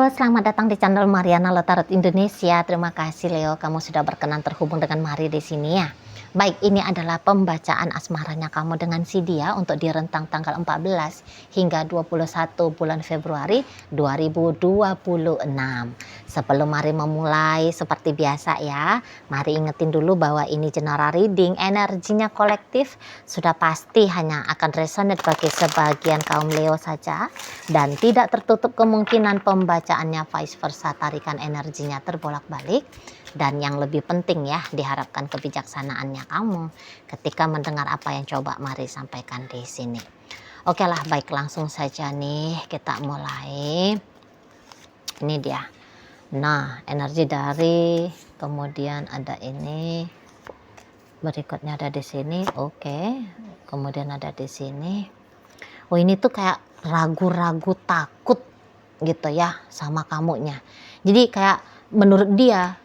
Halo, selamat datang di channel Mariana Lotarot Indonesia. Terima kasih Leo, kamu sudah berkenan terhubung dengan Mari di sini ya. Baik, ini adalah pembacaan asmaranya kamu dengan si dia untuk di rentang tanggal 14 hingga 21 bulan Februari 2026. Sebelum Mari memulai seperti biasa ya, Mari ingetin dulu bahwa ini general reading, energinya kolektif, sudah pasti hanya akan resonate bagi sebagian kaum Leo saja dan tidak tertutup kemungkinan pembacaannya vice versa, tarikan energinya terbolak-balik. Dan yang lebih penting ya, diharapkan kebijaksanaannya kamu ketika mendengar apa yang coba Mari sampaikan di sini. Oke lah, baik, langsung saja nih kita mulai. Ini dia. Nah, energi dari, kemudian ada ini, berikutnya ada di sini. Oke, kemudian ada di sini. Oh, ini tuh kayak ragu-ragu, takut gitu ya sama kamunya. Jadi kayak menurut dia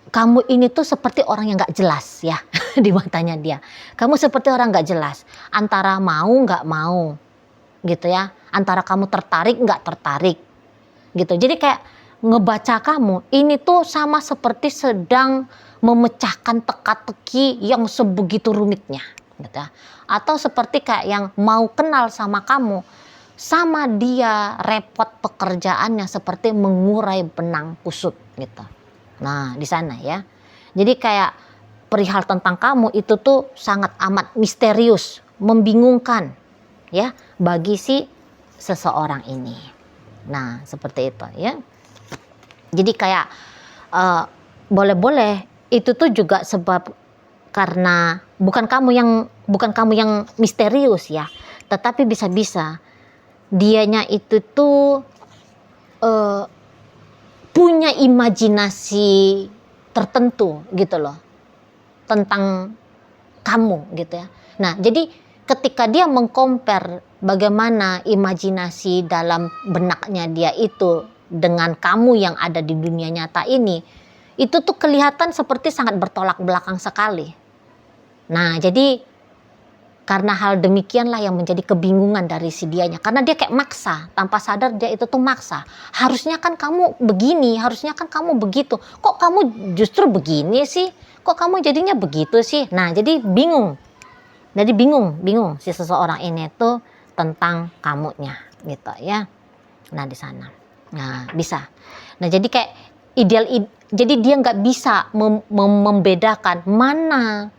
kamu ini tuh seperti orang yang gak jelas ya di matanya dia. Kamu seperti orang gak jelas, antara mau gak mau gitu ya, antara kamu tertarik gak tertarik gitu. Jadi kayak ngebaca kamu ini tuh sama seperti sedang memecahkan teka-teki yang sebegitu rumitnya gitu ya. Atau seperti kayak yang mau kenal sama kamu, sama dia repot pekerjaannya seperti mengurai benang kusut gitu. Nah, di sana ya. Jadi kayak perihal tentang kamu itu tuh sangat amat misterius, membingungkan ya bagi si seseorang ini. Nah, seperti itu ya. Jadi kayak boleh-boleh itu tuh juga sebab karena bukan kamu yang misterius ya, tetapi bisa-bisa dianya itu tuh punya imajinasi tertentu gitu loh tentang kamu gitu ya. Nah, jadi ketika dia mengcompare bagaimana imajinasi dalam benaknya dia itu dengan kamu yang ada di dunia nyata ini, itu tuh kelihatan seperti sangat bertolak belakang sekali. Nah, jadi karena hal demikianlah yang menjadi kebingungan dari si dianya. Karena dia kayak maksa, tanpa sadar dia itu tuh maksa. Harusnya kan kamu begini, harusnya kan kamu begitu. Kok kamu justru begini sih? Kok kamu jadinya begitu sih? Nah, jadi bingung. Jadi bingung si seseorang ini tuh tentang kamunya gitu ya. Nah, di sana. Nah, bisa. Nah, jadi kayak jadi dia nggak bisa membedakan mana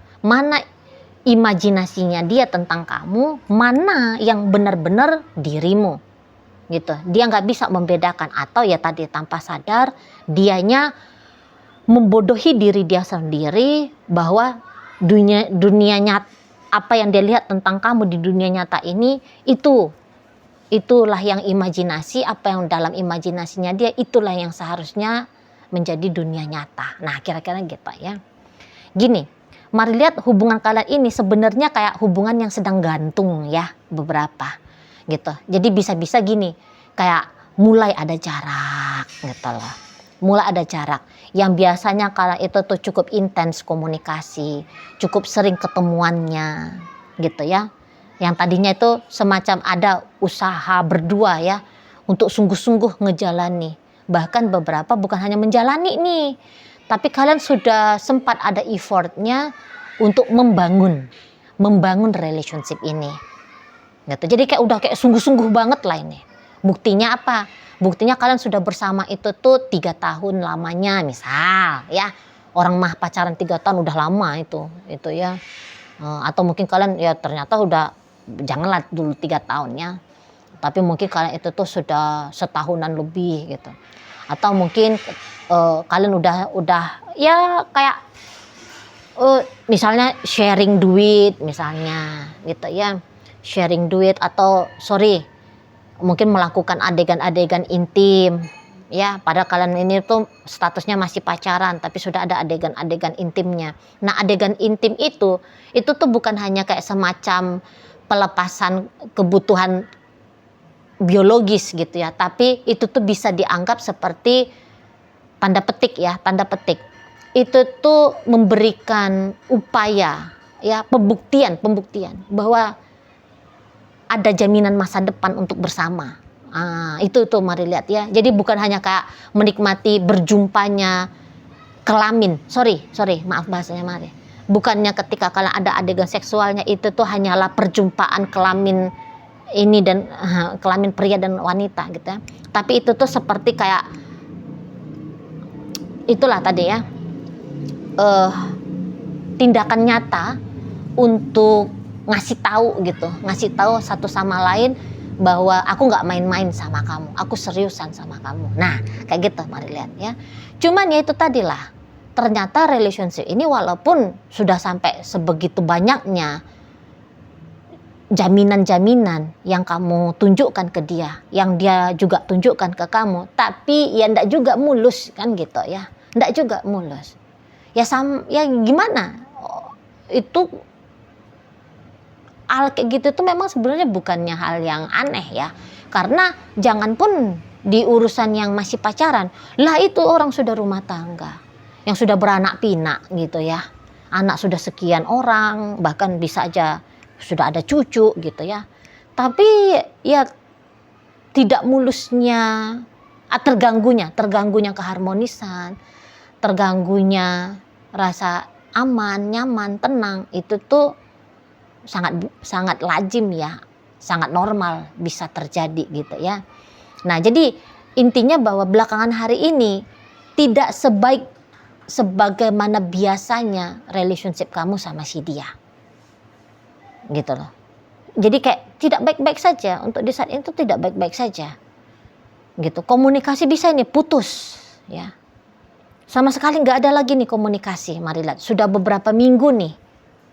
imajinasinya dia tentang kamu, mana yang benar-benar dirimu gitu. Dia nggak bisa membedakan, atau ya tadi tanpa sadar dianya membodohi diri dia sendiri bahwa dunia nyata, apa yang dia lihat tentang kamu di dunia nyata ini itulah yang imajinasi, apa yang dalam imajinasinya dia itulah yang seharusnya menjadi dunia nyata. Nah, kira-kira gitu ya. Gini, mari lihat hubungan kalian ini sebenarnya kayak hubungan yang sedang gantung ya, beberapa gitu. Jadi bisa-bisa gini, kayak mulai ada jarak gitu loh. Mulai ada jarak. Yang biasanya kalian itu tuh cukup intens komunikasi, cukup sering ketemuannya gitu ya. Yang tadinya itu semacam ada usaha berdua ya untuk sungguh-sungguh ngejalani. Bahkan beberapa bukan hanya menjalani nih, tapi kalian sudah sempat ada effortnya untuk membangun relationship ini gitu. Jadi kayak udah kayak sungguh-sungguh banget lah ini. Buktinya apa? Buktinya kalian sudah bersama itu tuh 3 tahun lamanya misal ya. Orang mah pacaran 3 tahun udah lama itu ya. Atau mungkin kalian ya ternyata udah, janganlah dulu 3 tahun ya, tapi mungkin kalian itu tuh sudah setahunan lebih gitu. Atau mungkin kalian udah ya kayak misalnya sharing duit misalnya gitu ya, sharing duit, atau mungkin melakukan adegan-adegan intim ya, padahal kalian ini tuh statusnya masih pacaran tapi sudah ada adegan-adegan intimnya. Nah, adegan intim itu tuh bukan hanya kayak semacam pelepasan kebutuhan biologis gitu ya, tapi itu tuh bisa dianggap seperti tanda petik itu tuh memberikan upaya ya, pembuktian bahwa ada jaminan masa depan untuk bersama, Itu mari lihat ya. Jadi bukan hanya kayak menikmati berjumpanya kelamin. Sorry, maaf bahasanya mari. Bukannya ketika kalau ada adegan seksualnya itu tuh hanyalah perjumpaan kelamin ini dan kelamin pria dan wanita gitu ya. Tapi itu tuh seperti kayak itulah tadi ya. Tindakan nyata untuk ngasih tahu satu sama lain bahwa aku nggak main-main sama kamu, aku seriusan sama kamu. Nah, kayak gitu, mari lihat ya. Cuman ya itu tadilah, ternyata relationship ini walaupun sudah sampai sebegitu banyaknya jaminan-jaminan yang kamu tunjukkan ke dia, yang dia juga tunjukkan ke kamu, tapi ya ndak juga mulus kan gitu ya, ndak juga mulus. Ya gimana? Itu hal kayak gitu tuh memang sebenarnya bukannya hal yang aneh ya. Karena jangan pun di urusan yang masih pacaran, lah itu orang sudah rumah tangga, yang sudah beranak pinak gitu ya. Anak sudah sekian orang, bahkan bisa aja sudah ada cucu gitu ya. Tapi ya tidak mulusnya, terganggunya keharmonisan, terganggunya rasa aman, nyaman, tenang, itu tuh sangat lazim ya, sangat normal bisa terjadi gitu ya. Nah, jadi intinya bahwa belakangan hari ini tidak sebaik sebagaimana biasanya relationship kamu sama si dia. Gitu loh. Jadi kayak tidak baik-baik saja, untuk di saat itu tidak baik-baik saja. Gitu. Komunikasi bisa ini putus ya. Sama sekali nggak ada lagi nih komunikasi, mari lihat. Sudah beberapa minggu nih,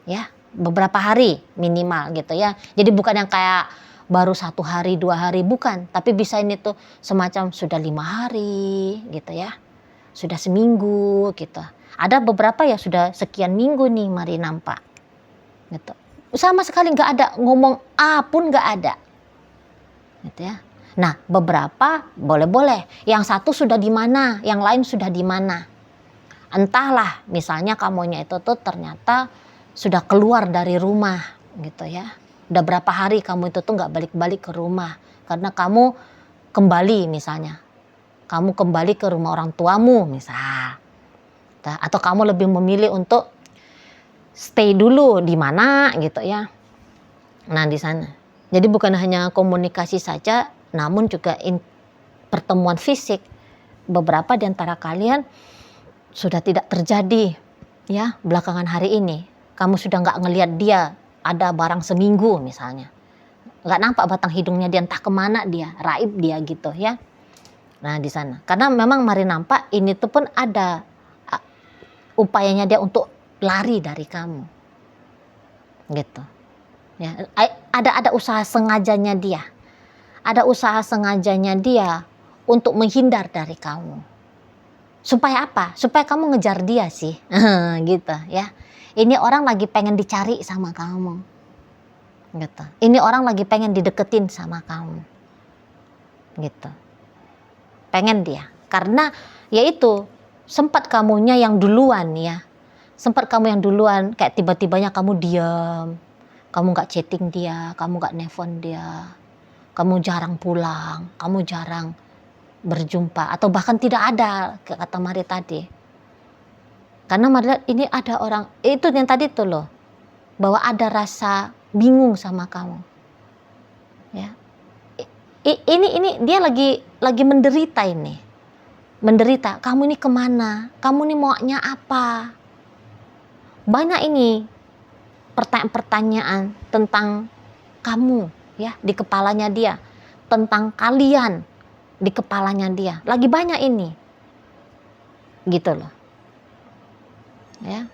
ya, beberapa hari minimal gitu ya. Jadi bukan yang kayak baru 1 hari, 2 hari, bukan. Tapi bisa ini tuh semacam sudah 5 hari gitu ya. Sudah seminggu gitu. Ada beberapa ya sudah sekian minggu nih mari nampak. Gitu. Sama sekali nggak ada, ngomong A pun nggak ada. Gitu ya. Nah, beberapa boleh-boleh. Yang satu sudah di mana, yang lain sudah di mana. Entahlah, misalnya kamunya itu tuh ternyata sudah keluar dari rumah gitu ya. Udah berapa hari kamu itu tuh nggak balik-balik ke rumah. Karena kamu kembali misalnya. Kamu kembali ke rumah orang tuamu misal. Atau kamu lebih memilih untuk stay dulu di mana gitu ya. Nah, di sana. Jadi bukan hanya komunikasi saja, namun juga pertemuan fisik. Beberapa di antara kalian sudah tidak terjadi ya belakangan hari ini. Kamu sudah nggak ngelihat dia ada barang seminggu misalnya. Nggak nampak batang hidungnya dia, entah kemana dia, raib dia gitu ya. Nah, di sana. Karena memang mari nampak ini tuh pun ada upayanya dia untuk lari dari kamu. Gitu. Ya, ada usaha sengajanya dia. Ada usaha sengajanya dia untuk menghindar dari kamu. Supaya apa? Supaya kamu ngejar dia sih. Gitu ya. Ini orang lagi pengen dicari sama kamu. Gitu. Ini orang lagi pengen dideketin sama kamu. Gitu. Pengen dia. Karena yaitu sempat kamunya yang duluan ya. Sempat kamu yang duluan kayak tiba-tibanya kamu diam. Kamu gak chatting dia, kamu gak nelfon dia. Kamu jarang pulang, kamu jarang berjumpa, atau bahkan tidak ada, kata Mari tadi. Karena Mari lihat ini ada orang, itu yang tadi tuh loh, bahwa ada rasa bingung sama kamu. Ya. Ini dia lagi menderita ini. Menderita, kamu ini kemana? Kamu ini maunya apa? Banyak ini pertanyaan-pertanyaan tentang kamu ya di kepalanya dia, tentang kalian di kepalanya dia, lagi banyak ini gitu loh ya.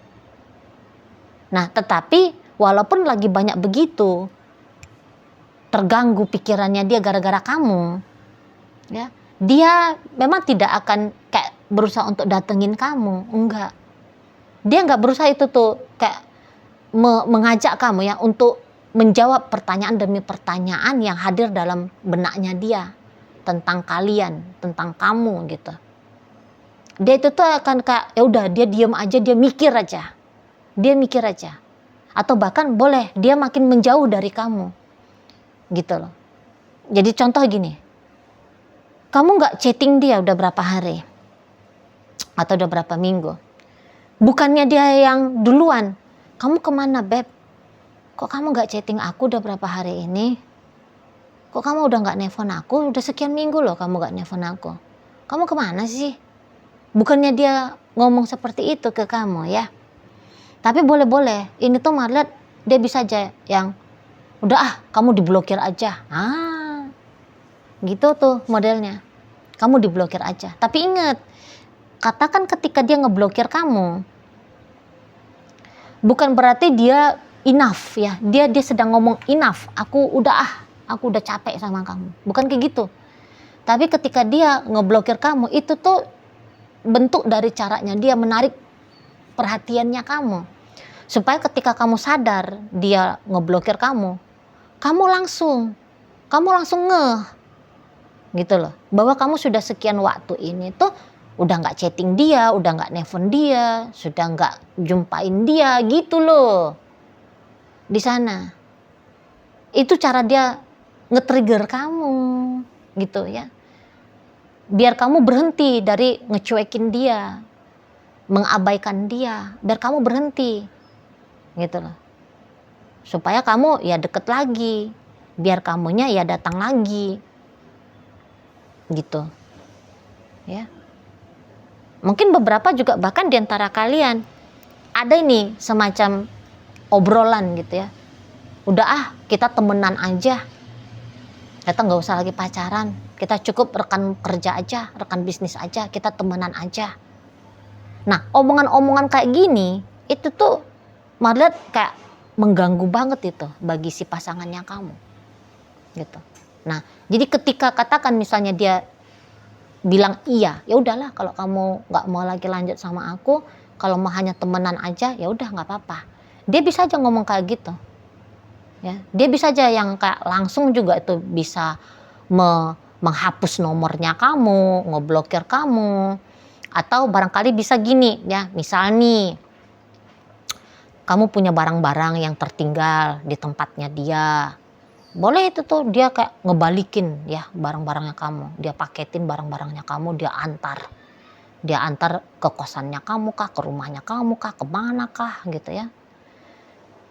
Nah, tetapi walaupun lagi banyak begitu, terganggu pikirannya dia gara-gara kamu ya, dia memang tidak akan kayak berusaha untuk datengin kamu, enggak. Dia enggak berusaha itu tuh kayak mengajak kamu ya untuk menjawab pertanyaan demi pertanyaan yang hadir dalam benaknya dia tentang kalian, tentang kamu gitu. Dia itu tuh akan kayak ya udah dia diam aja, dia mikir aja. Dia mikir aja. Atau bahkan boleh dia makin menjauh dari kamu. Gitu loh. Jadi contoh gini. Kamu nggak chatting dia udah berapa hari? Atau udah berapa minggu? Bukannya dia yang duluan. Kamu kemana, Beb? Kok kamu nggak chatting aku udah berapa hari ini? Kok kamu udah nggak nelfon aku? Udah sekian minggu loh kamu nggak nelfon aku. Kamu kemana sih? Bukannya dia ngomong seperti itu ke kamu ya. Tapi boleh-boleh. Ini tuh Marlet dia bisa aja yang udah kamu diblokir aja. Gitu tuh modelnya. Kamu diblokir aja. Tapi ingat, katakan ketika dia ngeblokir kamu, bukan berarti dia enough ya. Dia sedang ngomong enough. Aku udah capek sama kamu. Bukan kayak gitu. Tapi ketika dia ngeblokir kamu, itu tuh bentuk dari caranya dia menarik perhatiannya kamu. Supaya ketika kamu sadar dia ngeblokir kamu langsung ngeh gitu loh. Bahwa kamu sudah sekian waktu ini tuh udah nggak chatting dia, udah nggak nelfon dia, sudah nggak jumpain dia gitu loh. Di sana. Itu cara dia nge-trigger kamu gitu ya. Biar kamu berhenti dari ngecuekin dia, mengabaikan dia, biar kamu berhenti gitu loh. Supaya kamu ya deket lagi, biar kamunya ya datang lagi gitu ya. Mungkin beberapa juga bahkan diantara kalian ada ini semacam obrolan gitu ya. Udah kita temenan aja, kita nggak usah lagi pacaran, kita cukup rekan kerja aja, rekan bisnis aja, kita temenan aja. Nah, omongan-omongan kayak gini itu tuh Marlet kayak mengganggu banget itu bagi si pasangannya kamu gitu. Nah, jadi ketika katakan misalnya dia bilang iya, ya udahlah kalau kamu nggak mau lagi lanjut sama aku, kalau mau hanya temenan aja ya udah nggak apa-apa. Dia bisa aja ngomong kayak gitu. Ya, dia bisa aja yang kayak langsung juga itu bisa menghapus nomornya kamu, ngeblokir kamu, atau barangkali bisa gini ya, misal nih kamu punya barang-barang yang tertinggal di tempatnya dia, boleh itu tuh dia kayak ngebalikin ya barang-barangnya kamu, dia paketin barang-barangnya kamu, dia antar ke kosannya kamu kah, ke rumahnya kamu kah, kemana kah gitu ya.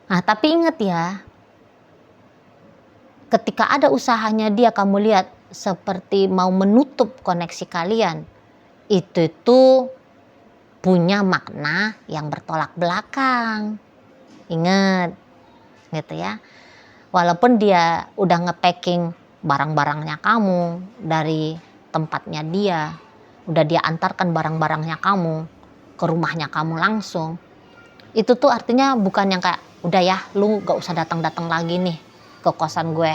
Nah tapi inget ya, ketika ada usahanya dia kamu lihat seperti mau menutup koneksi kalian, itu tuh punya makna yang bertolak belakang. Ingat gitu ya. Walaupun dia udah nge-packing barang-barangnya kamu dari tempatnya dia, udah dia antarkan barang-barangnya kamu ke rumahnya kamu langsung, itu tuh artinya bukan yang kayak udah ya lu gak usah datang-datang lagi nih ke kosan gue,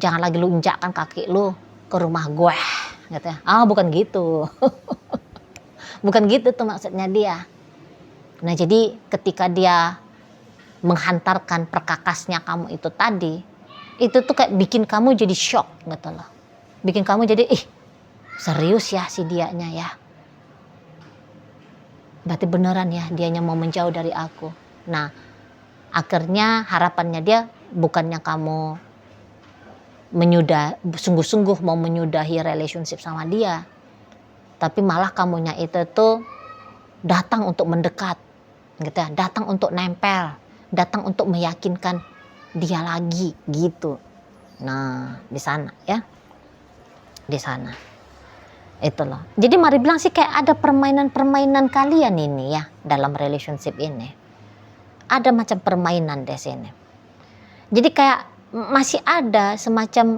jangan lagi lu injakkan kaki lu ke rumah gue gitu ya. Bukan gitu. Bukan gitu tuh maksudnya dia. Nah jadi ketika dia menghantarkan perkakasnya kamu itu tadi, itu tuh kayak bikin kamu jadi shock gitu loh. Bikin kamu jadi serius ya si dianya ya, berarti beneran ya dianya mau menjauh dari aku. Nah akhirnya harapannya dia bukannya kamu sungguh-sungguh mau menyudahi relationship sama dia, tapi malah kamunya itu tuh datang untuk mendekat gitu ya, datang untuk nempel, datang untuk meyakinkan dia lagi gitu. Nah di sana ya, di sana itu loh. Jadi mari bilang sih kayak ada permainan-permainan kalian ini ya dalam relationship ini, ada macam permainan di sini. Jadi kayak masih ada semacam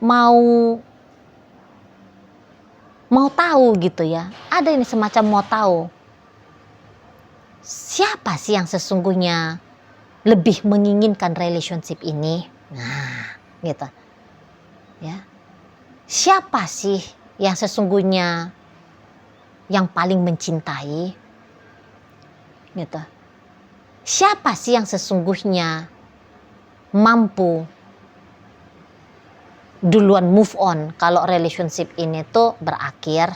mau tahu gitu ya, ada ini semacam mau tahu siapa sih yang sesungguhnya lebih menginginkan relationship ini. Nah gitu ya, siapa sih yang sesungguhnya yang paling mencintai gitu, siapa sih yang sesungguhnya mampu duluan move on kalau relationship ini tuh berakhir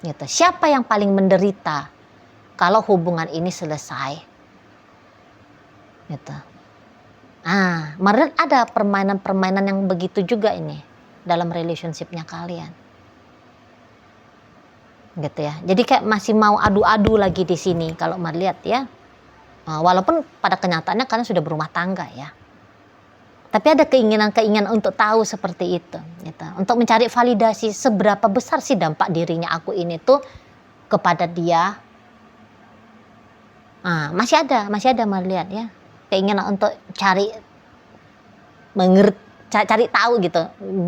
gitu. Siapa yang paling menderita kalau hubungan ini selesai gitu. Kemarin ada permainan-permainan yang begitu juga ini dalam relationship-nya kalian. Gitu ya. Jadi kayak masih mau adu-adu lagi di sini kalau melihat ya. Walaupun pada kenyataannya kalian sudah berumah tangga ya. Tapi ada keinginan-keinginan untuk tahu seperti itu gitu. Untuk mencari validasi seberapa besar sih dampak dirinya aku ini tuh kepada dia. Masih ada melihat ya. Keinginan untuk cari tahu gitu.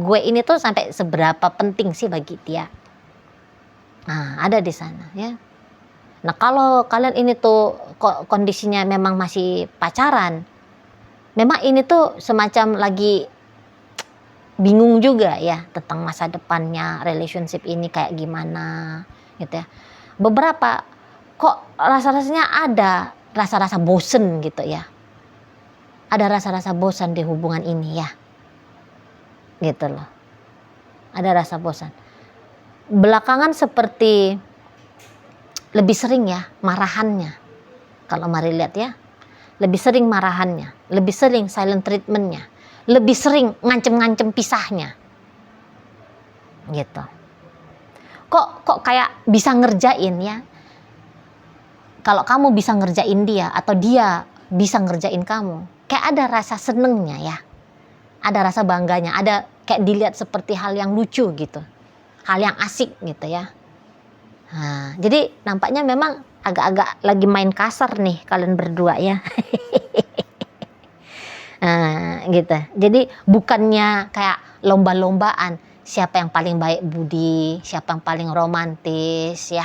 Gue ini tuh sampai seberapa penting sih bagi dia. Ada di sana ya. Nah kalau kalian ini tuh kondisinya memang masih pacaran, memang ini tuh semacam lagi bingung juga ya tentang masa depannya relationship ini kayak gimana gitu ya. Beberapa kok rasa-rasanya ada rasa-rasa bosen gitu ya. Ada rasa-rasa bosan di hubungan ini ya. Gitu loh. Ada rasa bosan. Belakangan seperti lebih sering ya marahannya. Kalau mari lihat ya. Lebih sering marahannya, lebih sering silent treatmentnya, lebih sering ngancem-ngancem pisahnya. Gitu. Kok kayak bisa ngerjain ya. Kalau kamu bisa ngerjain dia atau dia bisa ngerjain kamu, kayak ada rasa senengnya ya. Ada rasa bangganya, ada kayak dilihat seperti hal yang lucu gitu. Hal yang asik gitu ya. Jadi nampaknya memang agak-agak lagi main kasar nih kalian berdua ya. Gitu. Jadi bukannya kayak lomba-lombaan siapa yang paling baik budi, siapa yang paling romantis ya.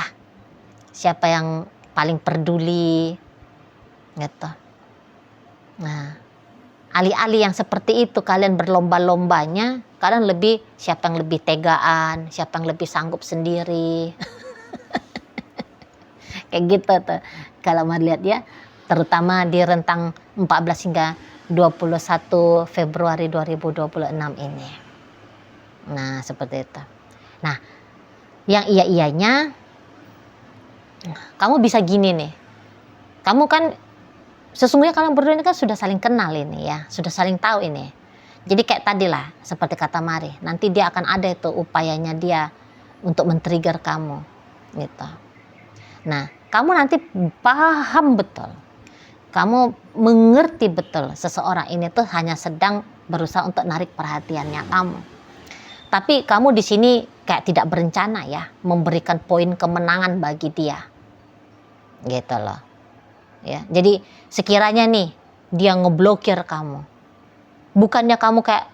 Siapa yang paling peduli gitu. Alih-alih yang seperti itu kalian berlomba-lombanya, kalian lebih siapa yang lebih tegaan, siapa yang lebih sanggup sendiri. Kayak gitu tuh kalau mau lihat ya, terutama di rentang 14 hingga 21 Februari 2026 ini. Nah seperti itu. Nah yang iya-iyanya kamu bisa gini nih, kamu kan sesungguhnya kalian berdua ini kan sudah saling kenal ini ya, sudah saling tahu ini. Jadi kayak tadi lah seperti kata Mari, nanti dia akan ada itu upayanya dia untuk men-trigger kamu gitu. Nah kamu nanti paham betul, kamu mengerti betul seseorang ini tuh hanya sedang berusaha untuk narik perhatiannya kamu. Tapi kamu di sini kayak tidak berencana ya memberikan poin kemenangan bagi dia, gitu loh. Ya, jadi sekiranya nih dia ngeblokir kamu, bukannya kamu kayak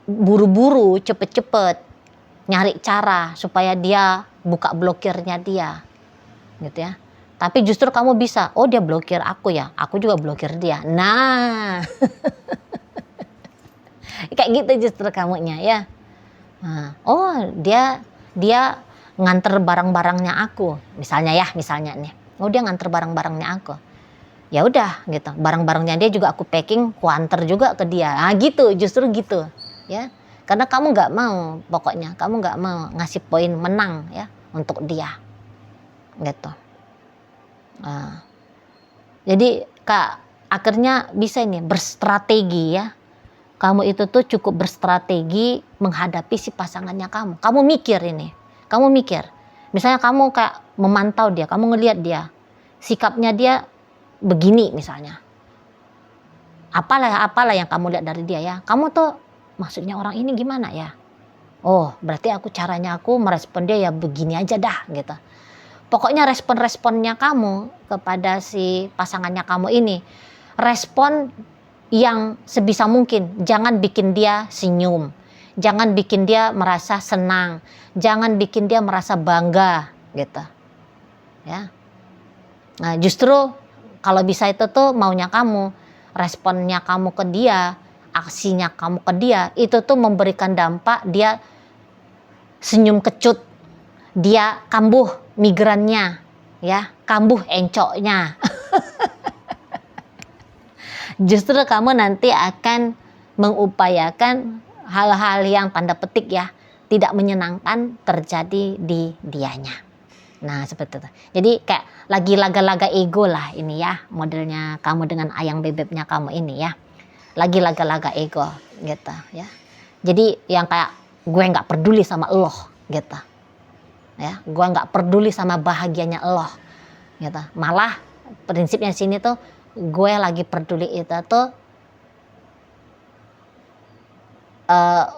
buru-buru cepet-cepet nyari cara supaya dia buka blokirnya dia. Gitu ya. Tapi justru kamu bisa, oh dia blokir aku ya, aku juga blokir dia. Nah. Kayak gitu justru kamunya ya. Oh, dia nganter barang-barangnya aku. Misalnya nih. Oh, dia nganter barang-barangnya aku. Ya udah gitu. Barang-barangnya dia juga aku packing, ku anter juga ke dia. Gitu, justru gitu, ya. Karena kamu nggak mau, pokoknya kamu nggak mau ngasih poin menang ya untuk dia. Gitu. Jadi akhirnya bisa ini berstrategi ya. Kamu itu tuh cukup berstrategi menghadapi si pasangannya kamu. Kamu mikir ini. Kamu mikir. Misalnya kamu kayak memantau dia, kamu ngelihat dia. Sikapnya dia begini misalnya. Apalah yang kamu lihat dari dia ya. Kamu tuh maksudnya orang ini gimana ya? Oh, berarti caranya aku merespon dia ya begini aja dah gitu. Pokoknya respon-responnya kamu kepada si pasangannya kamu ini, respon yang sebisa mungkin. Jangan bikin dia senyum, jangan bikin dia merasa senang, jangan bikin dia merasa bangga gitu ya. Nah justru kalau bisa itu tuh maunya kamu, responnya kamu ke dia, aksinya kamu ke dia, itu tuh memberikan dampak dia senyum kecut, dia kambuh migrannya ya, kambuh encoknya. Justru kamu nanti akan mengupayakan hal-hal yang tanda petik ya tidak menyenangkan terjadi di dianya. Nah seperti itu. Jadi kayak lagi laga-laga ego lah ini ya, modelnya kamu dengan ayang bebeknya kamu ini ya. Lagi laga-laga ego gitu ya. Jadi yang kayak gue nggak peduli sama lo gitu. Ya, gue nggak peduli sama bahagianya lo gitu. Malah prinsipnya sini tuh gue lagi peduli itu tuh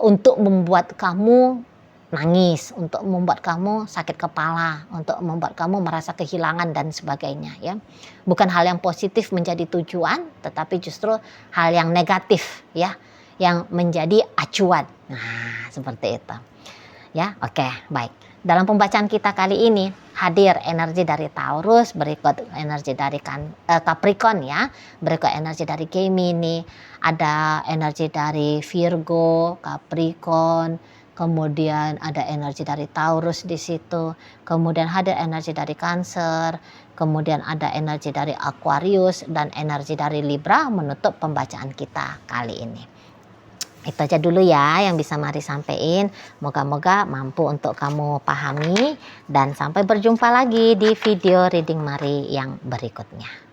untuk membuat kamu nangis, untuk membuat kamu sakit kepala, untuk membuat kamu merasa kehilangan dan sebagainya ya. Bukan hal yang positif menjadi tujuan, tetapi justru hal yang negatif ya, yang menjadi acuan. Nah, seperti itu. Ya, oke, baik. Dalam pembacaan kita kali ini hadir energi dari Taurus, berikut energi dari Capricorn ya, berikut energi dari Gemini, ada energi dari Virgo, Capricorn, kemudian ada energi dari Taurus di situ, kemudian ada energi dari Cancer, kemudian ada energi dari Aquarius dan energi dari Libra menutup pembacaan kita kali ini. Itu aja dulu ya yang bisa Mari sampaikan. Moga-moga mampu untuk kamu pahami dan sampai berjumpa lagi di video reading Mari yang berikutnya.